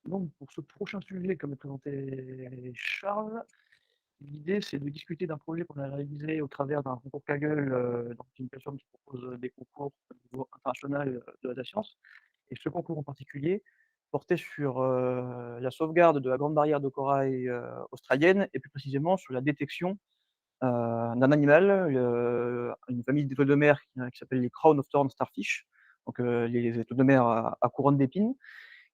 Donc pour ce prochain sujet, comme l'a présenté Charles, l'idée c'est de discuter d'un projet qu'on a réalisé au travers d'un concours Kaggle, donc une plateforme qui propose, des concours au niveau international, de la science. Et ce concours en particulier portait sur, la sauvegarde de la grande barrière de corail, australienne et plus précisément sur la détection, d'un animal, une famille d'étoiles de mer qui s'appelle les Crown of Thorns Starfish, donc les étoiles de mer à couronne d'épines,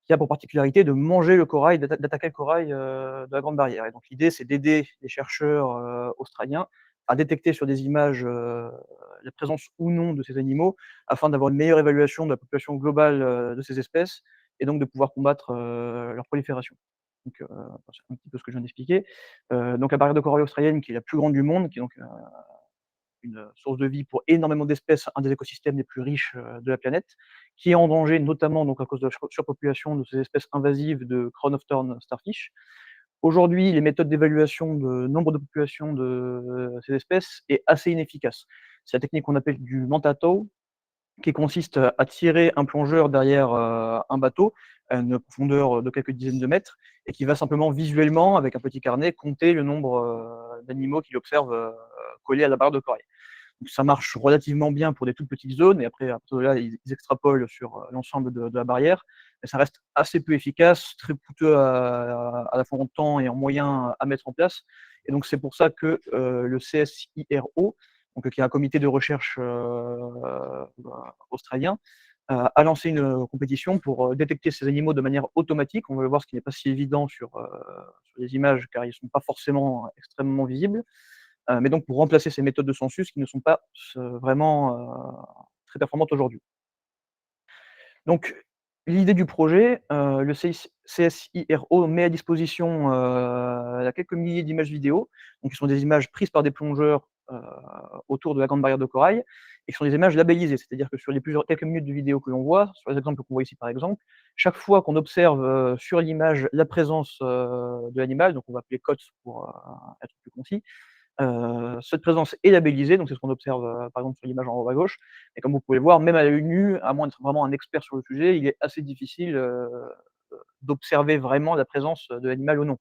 qui a pour particularité de manger le corail, d'attaquer le corail, de la grande barrière. Et donc l'idée, c'est d'aider les chercheurs, australiens à détecter sur des images, la présence ou non de ces animaux, afin d'avoir une meilleure évaluation de la population globale, de ces espèces et donc de pouvoir combattre, leur prolifération. Donc c'est un petit peu ce que je viens d'expliquer. Donc la barrière de corail australienne qui est la plus grande du monde, qui est donc, une source de vie pour énormément d'espèces, un des écosystèmes les plus riches, de la planète, qui est en danger notamment donc à cause de la surpopulation de ces espèces invasives de Crown of Thorns starfish. Aujourd'hui, les méthodes d'évaluation de nombre de populations de ces espèces est assez inefficace. C'est la technique qu'on appelle du manta-tow, qui consiste à tirer un plongeur derrière, un bateau à une profondeur de quelques dizaines de mètres et qui va simplement visuellement, avec un petit carnet, compter le nombre, d'animaux qu'il observe, collés à la barre de corail. Donc ça marche relativement bien pour des toutes petites zones et après à partir de là, ils extrapolent sur, l'ensemble de la barrière, mais ça reste assez peu efficace, très coûteux à la fois en temps et en moyens à mettre en place. Et donc c'est pour ça que, le CSIRO, donc qui est un comité de recherche, australien, a lancé une compétition pour, détecter ces animaux de manière automatique. On va le voir, ce qui n'est pas si évident sur les images car ils ne sont pas forcément extrêmement visibles. Mais donc pour remplacer ces méthodes de census qui ne sont pas vraiment, très performantes aujourd'hui. Donc l'idée du projet, le CSIRO met à disposition, quelques milliers d'images vidéo, donc qui sont des images prises par des plongeurs, autour de la grande barrière de corail et qui sont des images labellisées. C'est-à-dire que sur les quelques minutes de vidéo que l'on voit, sur les exemples qu'on voit ici par exemple, chaque fois qu'on observe, sur l'image la présence, de l'animal, donc on va appeler COTS pour, être plus concis, cette présence est labellisée, donc c'est ce qu'on observe, par exemple sur l'image en haut à gauche. Et comme vous pouvez le voir, même à l'œil nu, à moins d'être vraiment un expert sur le sujet, il est assez difficile, d'observer vraiment la présence de l'animal ou non.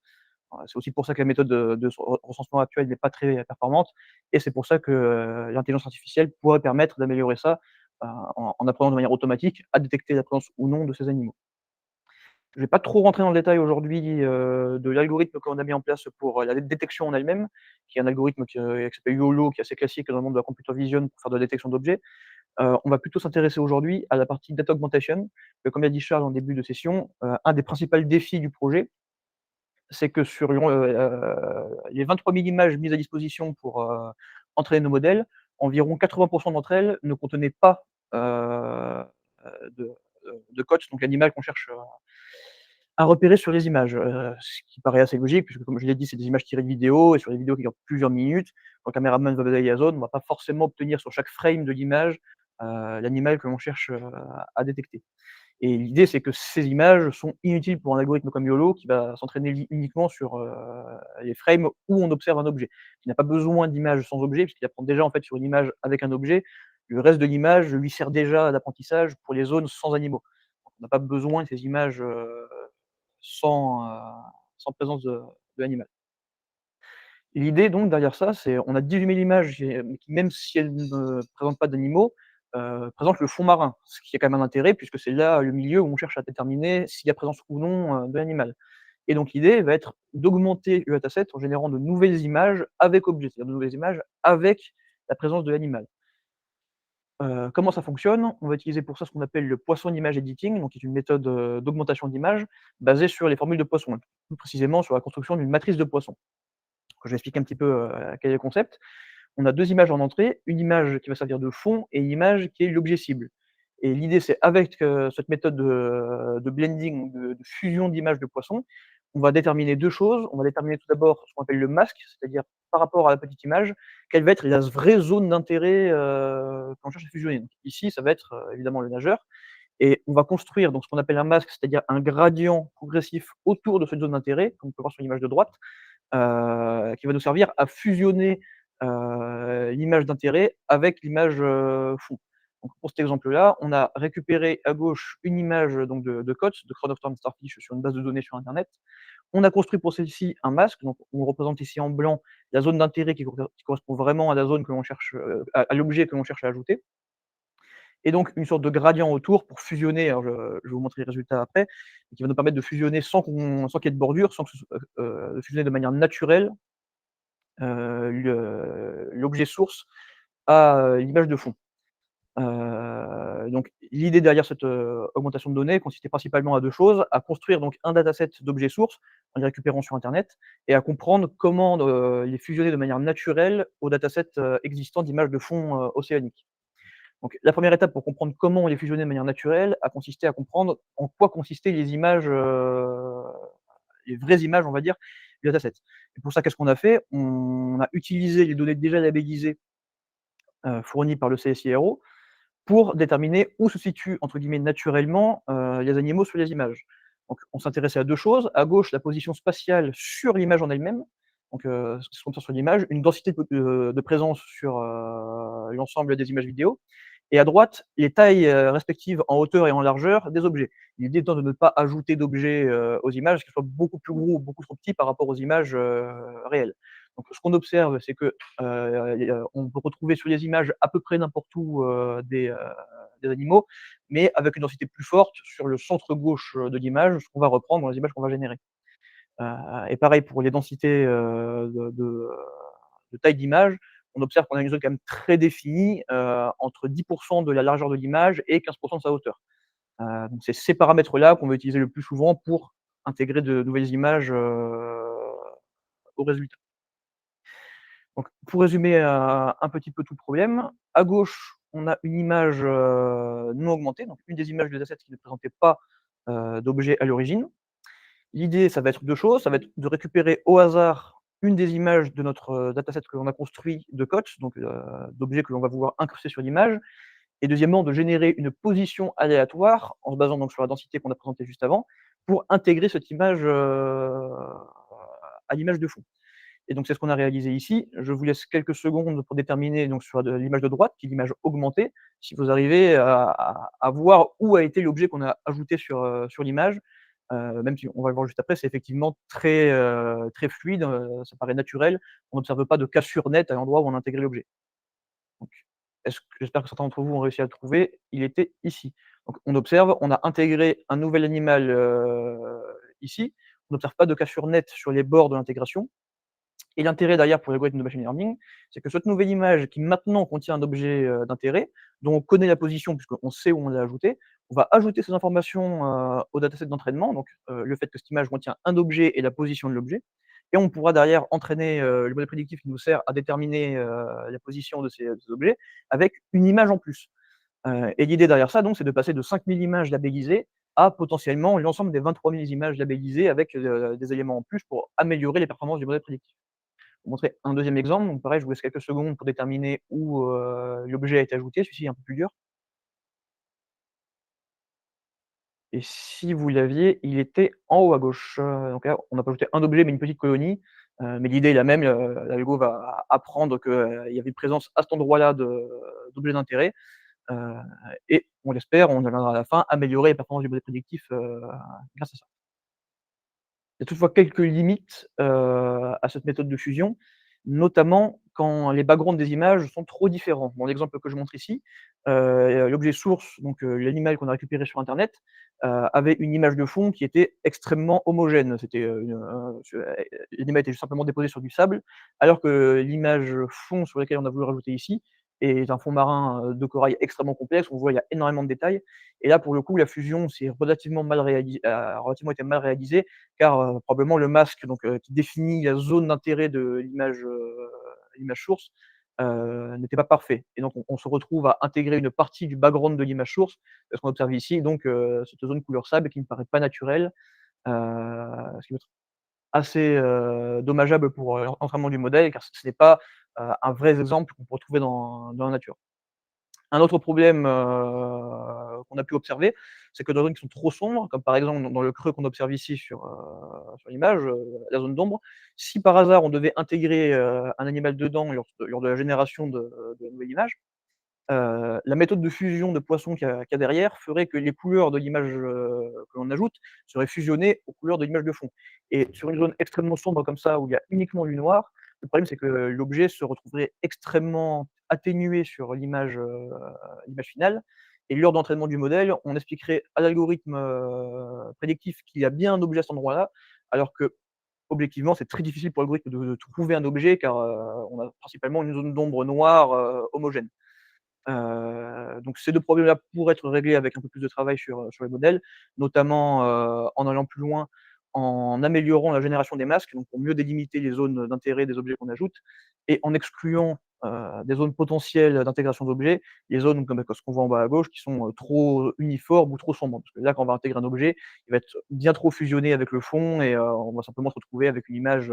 C'est aussi pour ça que la méthode de recensement actuelle n'est pas très performante et c'est pour ça que, l'intelligence artificielle pourrait permettre d'améliorer ça, en apprenant de manière automatique à détecter la présence ou non de ces animaux. Je vais pas trop rentrer dans le détail aujourd'hui, de l'algorithme qu'on a mis en place pour, la détection en elle-même, qui est un algorithme qui s'appelle YOLO, qui est assez classique dans le monde de la computer vision pour faire de la détection d'objets. On va plutôt s'intéresser aujourd'hui à la partie data augmentation, comme l'a dit Charles en début de session, un des principaux défis du projet, c'est que sur les 23 000 images mises à disposition pour, entraîner nos modèles, environ 80 d'entre elles ne contenaient pas, heu, de de codes, donc l'animal qu'on cherche, à repérer sur les images, ce qui paraît assez logique puisque comme je l'ai dit, c'est des images tirées de vidéos et sur les vidéos qui durent plusieurs minutes, quand le caméraman va balayer la zone, on va pas forcément obtenir sur chaque frame de l'image, l'animal que l'on cherche, à détecter. Et l'idée, c'est que ces images sont inutiles pour un algorithme comme YOLO qui va s'entraîner uniquement sur, les frames où on observe un objet. Il n'a pas besoin d'images sans objet puisqu'il apprend déjà en fait sur une image avec un objet. Le reste de l'image lui sert déjà d'apprentissage pour les zones sans animaux. On n'a pas besoin de ces images, sans, sans présence de l'animal. L'idée donc derrière ça, c'est on a 18 000 images qui même si elles ne présentent pas d'animaux, présentent le fond marin. Ce qui a quand même un intérêt puisque c'est là le milieu où on cherche à déterminer s'il y a présence ou non, de l'animal. Et donc l'idée va être d'augmenter le dataset en générant de nouvelles images avec objet, c'est-à-dire de nouvelles images avec la présence de l'animal. Comment ça fonctionne? On va utiliser pour ça ce qu'on appelle le Poisson Image Editing, donc qui est une méthode, d'augmentation d'images basée sur les formules de Poisson, plus précisément sur la construction d'une matrice de Poisson. Je vais expliquer un petit peu, quel est le concept. On a 2 images en entrée, une image qui va servir de fond et une image qui est l'objet cible. Et l'idée, c'est avec, cette méthode de blending, de fusion d'images de poissons, on va déterminer 2 choses. On va déterminer tout d'abord ce qu'on appelle le masque, c'est-à-dire par rapport à la petite image, quelle va être la vraie zone d'intérêt, qu'on cherche à fusionner. Donc ici, ça va être, évidemment le nageur et on va construire donc ce qu'on appelle un masque, c'est-à-dire un gradient progressif autour de cette zone d'intérêt, comme on peut voir sur l'image de droite, qui va nous servir à fusionner, l'image d'intérêt avec l'image, fond. Donc pour cet exemple-là, on a récupéré à gauche une image donc de COTS, de Crown of Thorns Starfish sur une base de données sur internet. On a construit pour celle-ci un masque, donc on représente ici en blanc la zone d'intérêt qui correspond vraiment à la zone que l'on cherche, à l'objet que l'on cherche à ajouter et donc une sorte de gradient autour pour fusionner, alors je vais vous montrer les résultats après, qui va nous permettre de fusionner sans qu'il y ait de bordure, sans que ce soit de fusionner de manière naturelle, l'objet source à, l'image de fond. Donc l'idée derrière cette, augmentation de données consistait principalement à 2 choses, à construire donc un dataset d'objets sources en les récupérant sur internet et à comprendre comment, les fusionner de manière naturelle au dataset, existant d'images de fond, océaniques. Donc la première étape pour comprendre comment on les fusionnait de manière naturelle a consisté à comprendre en quoi consistaient les images, les vraies images on va dire, du dataset. Et pour ça qu'est-ce qu'on a fait? On a utilisé les données déjà labellisées, fournies par le CSIRO pour déterminer où se situent, entre guillemets, «naturellement», les animaux sur les images. Donc on s'intéressait à 2 choses. À gauche, la position spatiale sur l'image en elle-même, donc ce qu'on observe sur l'image, une densité de présence sur, l'ensemble des images vidéo et à droite, les tailles, respectives en hauteur et en largeur des objets. L'idée étant de ne pas ajouter d'objets, aux images qui soient beaucoup plus gros ou beaucoup trop petits par rapport aux images, réelles. Donc ce qu'on observe, c'est que, on peut retrouver sur les images à peu près n'importe où, des animaux, mais avec une densité plus forte sur le centre gauche, de l'image, ce qu'on va reprendre dans les images qu'on va générer. Et pareil pour les densités, de taille d'image, on observe qu'on a une zone quand même très définie, entre 10 de la largeur de l'image et 15 de sa hauteur. Donc c'est ces paramètres-là qu'on va utiliser le plus souvent pour intégrer de nouvelles images, au résultat. Donc pour résumer, un petit peu tout le problème, à gauche, on a une image, non augmentée, donc une des images du dataset qui ne présentait pas, d'objet à l'origine. L'idée, ça va être 2 choses, ça va être de récupérer au hasard une des images de notre, dataset que l'on a construit de COTS, donc d'objets que l'on va vouloir incruster sur l'image et deuxièmement de générer une position aléatoire en se basant donc sur la densité qu'on a présentée juste avant, pour intégrer cette image, à l'image de fond. Et donc c'est ce qu'on a réalisé ici. Je vous laisse quelques secondes pour déterminer donc sur l'image de droite, qui est l'image augmentée, si vous arrivez à voir où a été l'objet qu'on a ajouté sur l'image. Même si on va le voir juste après, c'est effectivement très fluide, ça paraît naturel. On n'observe pas de cassure nette à l'endroit où on a intégré l'objet. Donc j'espère que certains d'entre vous ont réussi à le trouver. Il était ici. Donc on observe, on a intégré un nouvel animal, ici. On n'observe pas de cassure nette sur les bords de l'intégration. Et l'intérêt derrière pour l'algorithme de machine learning, c'est que cette nouvelle image qui maintenant contient un objet, d'intérêt, dont on connaît la position puisqu'on sait où on l'a ajouté, on va ajouter ces informations, au dataset d'entraînement, donc le fait que cette image contient un objet et la position de l'objet et on pourra derrière entraîner, le modèle prédictif qui nous sert à déterminer, la position de ces objets avec une image en plus. Et l'idée derrière ça donc, c'est de passer de 5 000 images labellisées à potentiellement l'ensemble des 23 000 images labellisées avec, des éléments en plus pour améliorer les performances du modèle prédictif. Vous montrer un deuxième exemple, donc pareil, je vous laisse quelques secondes pour déterminer où, l'objet a été ajouté, celui-ci est un peu plus dur et si vous l'aviez, il était en haut à gauche, donc là, on n'a pas ajouté un objet, mais une petite colonie, mais l'idée est la même, l'algo va apprendre qu'il y avait une présence à cet endroit-là d'objets d'intérêt, heu et on l'espère, on viendra à la fin améliorer les performances du modèle prédictif, grâce à ça. Il y a toutefois quelques limites, à cette méthode de fusion, notamment quand les backgrounds des images sont trop différents. Dans l'exemple que je montre ici, l'objet source, donc l'animal qu'on a récupéré sur internet, avait une image de fond qui était extrêmement homogène. C'était, l'animal était simplement déposé sur du sable, alors que l'image fond sur laquelle on a voulu rajouter ici est un fond marin, de corail extrêmement complexe. On voit il y a énormément de détails et là, pour le coup, la fusion s'est relativement été mal réalisée car, probablement le masque donc qui définit la zone d'intérêt de l'image source, n'était pas parfait et donc on se retrouve à intégrer une partie du background de l'image source, ce qu'on observe ici donc cette zone couleur sable qui ne paraît pas naturelle, ce qui peut être assez, dommageable pour, l'entraînement du modèle car ce n'est pas, un vrai exemple qu'on peut retrouver dans la nature. Un autre problème, qu'on a pu observer, c'est que dans les zones qui sont trop sombres, comme par exemple dans le creux qu'on observe ici sur l'image, la zone d'ombre, si par hasard on devait intégrer, un animal dedans lors de la génération de la nouvelle image, La méthode de fusion de Poisson qu'il y a derrière ferait que les couleurs de l'image, que l'on ajoute seraient fusionnées aux couleurs de l'image de fond et sur une zone extrêmement sombre comme ça, où il y a uniquement du noir, le problème c'est que l'objet se retrouverait extrêmement atténué sur l'image finale et lors d'entraînement du modèle, on expliquerait à l'algorithme, prédictif qu'il y a bien un objet à cet endroit-là, alors qu'objectivement, c'est très difficile pour l'algorithme de trouver un objet car, on a principalement une zone d'ombre noire, homogène. Donc ces 2 problèmes-là pourraient être réglés avec un peu plus de travail sur les modèles, notamment, en allant plus loin, en améliorant la génération des masques, donc pour mieux délimiter les zones d'intérêt des objets qu'on ajoute et en excluant, des zones potentielles d'intégration d'objets, les zones comme ce qu'on voit en bas à gauche qui sont, trop uniformes ou trop sombres. Parce que là, quand on va intégrer un objet, il va être bien trop fusionné avec le fond et on va simplement se retrouver avec une image,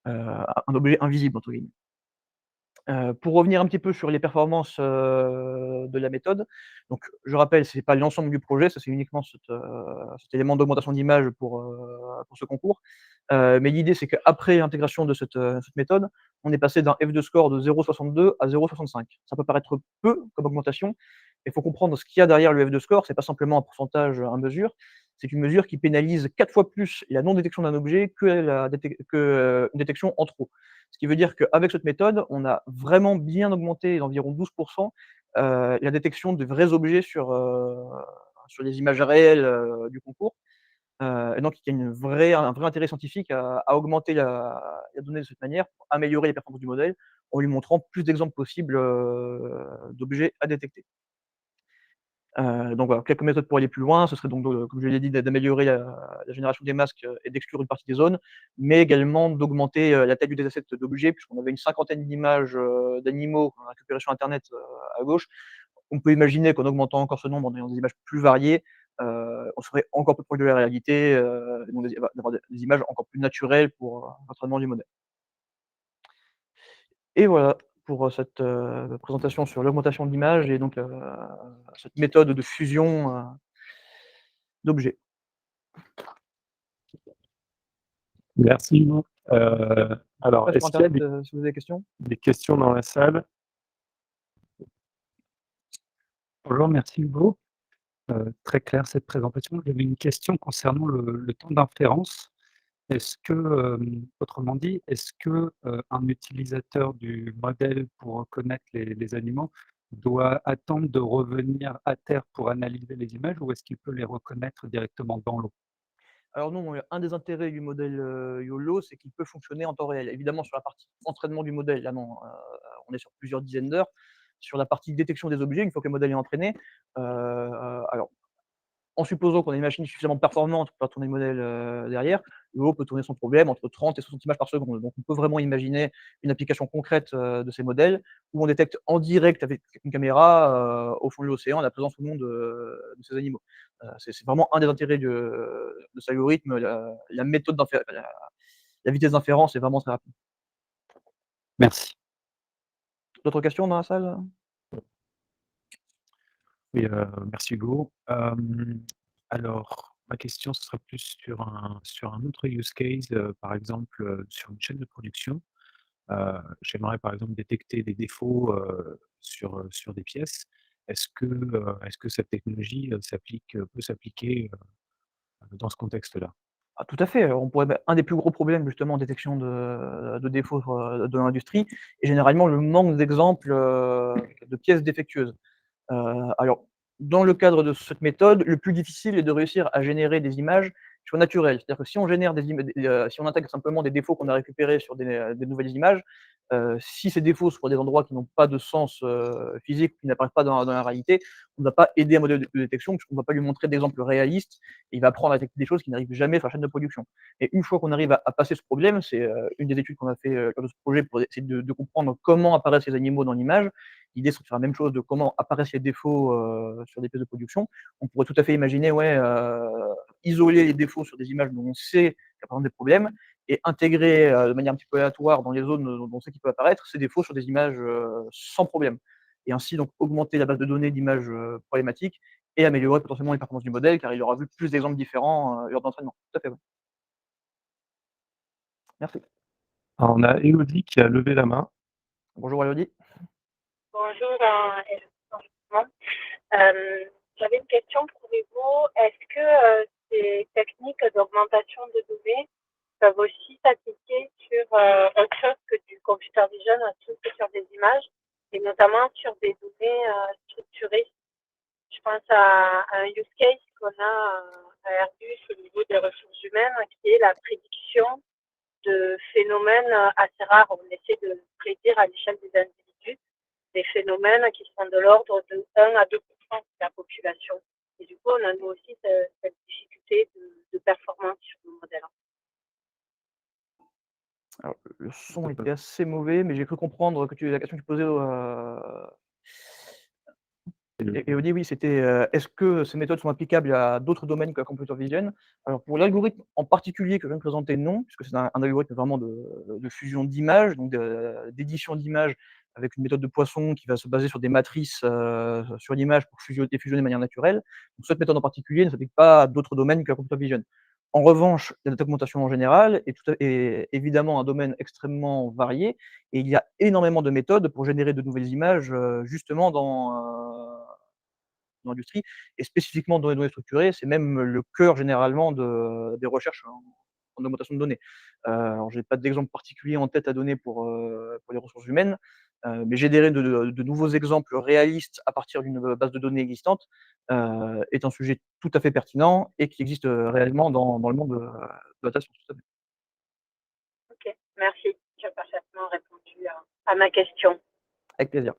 un objet «invisible» entre guillemets. Pour revenir un petit peu sur les performances, de la méthode, donc je rappelle, c'est pas l'ensemble du projet, ça c'est uniquement cet élément d'augmentation d'image pour ce concours. Mais l'idée c'est qu'après l'intégration de cette méthode, on est passé d'un F2 score de 0,62 à 0,65. Ça peut paraître peu comme augmentation, mais il faut comprendre ce qu'il y a derrière le F2 score, c'est pas simplement un pourcentage, un mesure, c'est une mesure qui pénalise 4 fois plus la non détection d'un objet une détection en trop. Ce qui veut dire qu'avec cette méthode, on a vraiment bien augmenté d'environ 12 la détection de vrais objets sur les images réelles, du concours. Et donc il y a un vrai intérêt scientifique à augmenter la donnée de cette manière pour améliorer les performances du modèle, en lui montrant plus d'exemples possibles, d'objets à détecter. Donc voilà, quelques méthodes pour aller plus loin, ce serait donc comme je l'ai dit, d'améliorer la génération des masques, et d'exclure une partie des zones, mais également d'augmenter, la taille du dataset d'objets, puisqu'on avait une cinquantaine d'images, d'animaux qu'on a récupérées sur internet, à gauche. On peut imaginer qu'en augmentant encore ce nombre, en ayant des images plus variées, on serait encore plus proche de la réalité, et donc d'avoir des images encore plus naturelles pour, l'entraînement du modèle. Et voilà pour, cette, présentation sur l'augmentation de l'image et donc, cette méthode de fusion, d'objets. Merci Hugo. Alors, Après sur est-ce qu'il y a internet, si vous avez des questions? des questions dans la salle? Bonjour, merci Hugo. Très claire cette présentation. J'avais une question concernant le temps d'inférence. Est-ce que, autrement dit, est-ce que, un utilisateur du modèle pour reconnaître les animaux doit attendre de revenir à terre pour analyser les images ou est-ce qu'il peut les reconnaître directement dans l'eau? Alors non, un des intérêts du modèle, YOLO, c'est qu'il peut fonctionner en temps réel. Évidemment sur la partie entraînement du modèle, là non, on est sur plusieurs dizaines d'heures. Sur la partie détection des objets, une fois que le modèle est entraîné, alors en supposant qu'on ait une machine suffisamment performante pour pouvoir tourner le modèle, derrière, le peut tourner sans problème entre 30 et 60 images par seconde. Donc on peut vraiment imaginer une application concrète, de ces modèles, où on détecte en direct avec une caméra, au fond de l'océan, la présence ou non de ces animaux. C'est vraiment un des intérêts de cet algorithme, la méthode la vitesse d'inférence est vraiment très rapide. Merci. D'autres questions dans la salle? Oui, merci Hugo. Alors ma question, ce serait plus sur un autre use case, par exemple, sur une chaîne de production. J'aimerais par exemple détecter des défauts, sur des pièces. Est-ce que cette technologie, peut s'appliquer, dans ce contexte-là? Ah tout à fait, on pourrait un des plus gros problèmes justement en détection de défauts, de l'industrie est généralement le manque d'exemples, de pièces défectueuses. Alors, dans le cadre de cette méthode, le plus difficile est de réussir à générer des images qui soient naturelles. C'est-à-dire que si on génère si on intègre simplement des défauts qu'on a récupérés sur des nouvelles images, si ces défauts sont des endroits qui n'ont pas de sens, physique, qui n'apparaissent pas dans la réalité, on ne va pas aider un modèle de détection puisqu'on ne va pas lui montrer d'exemples réalistes et il va apprendre à détecter des choses qui n'arrivent jamais sur la chaîne de production. Et une fois qu'on arrive à passer ce problème, c'est, une des études qu'on a fait, lors de ce projet pour essayer de comprendre comment apparaissent ces animaux dans l'image. L'idée, c'est de faire la même chose de comment apparaissent les défauts, sur des pièces de production. On pourrait tout à fait imaginer, ouais, isoler les défauts sur des images dont on sait qu'il y a par exemple des problèmes et intégrer, de manière un petit peu aléatoire dans les zones, dont on sait qu'ils peuvent apparaître, ces défauts sur des images, sans problème et ainsi donc augmenter la base de données d'images, problématiques et améliorer potentiellement les performances du modèle car il aura vu plus d'exemples différents, lors d'entraînement. Tout à fait, ouais. Merci. Alors, on a Élodie qui a levé la main. Bonjour Elodie. bonjour et bonjour. J'avais une question pour vous. Est-ce que ces techniques d'augmentation de données peuvent aussi s'appliquer sur autre chose que du computer vision, autre que sur des images, et notamment sur des données structurées? Je pense à un use case qu'on a à Airbus au niveau des ressources humaines, qui est la prédiction de phénomènes assez rares. On essaie de prédire à l'échelle des individus des phénomènes qui sont de l'ordre de 1 à 2% de la population. Et du coup, on a nous aussi cette difficulté de performance sur nos modèles. Alors, le son était assez mauvais, mais j'ai cru comprendre que la question que tu posais Elodie, oui, c'était est-ce que ces méthodes sont applicables à d'autres domaines que la computer vision? Alors, pour l'algorithme en particulier que je viens de présenter, non, puisque c'est un algorithme vraiment de fusion d'images, donc d'édition d'images avec une méthode de Poisson qui va se baser sur des matrices sur l'image pour fusionner de manière naturelle. Donc, cette méthode en particulier ne s'applique pas à d'autres domaines que la computer vision. En revanche, la data augmentation en général est évidemment un domaine extrêmement varié et il y a énormément de méthodes pour générer de nouvelles images, justement dans l'industrie et spécifiquement dans les données structurées, c'est même le cœur généralement des recherches en augmentation de données. Alors j'ai pas d'exemple particulier en tête à donner pour les ressources humaines, mais générer de nouveaux exemples réalistes à partir d'une base de données existante, est un sujet tout à fait pertinent et qui existe, réellement dans le monde de la data science, tout à fait. Ok, merci. Tu as parfaitement répondu à ma question. Avec plaisir.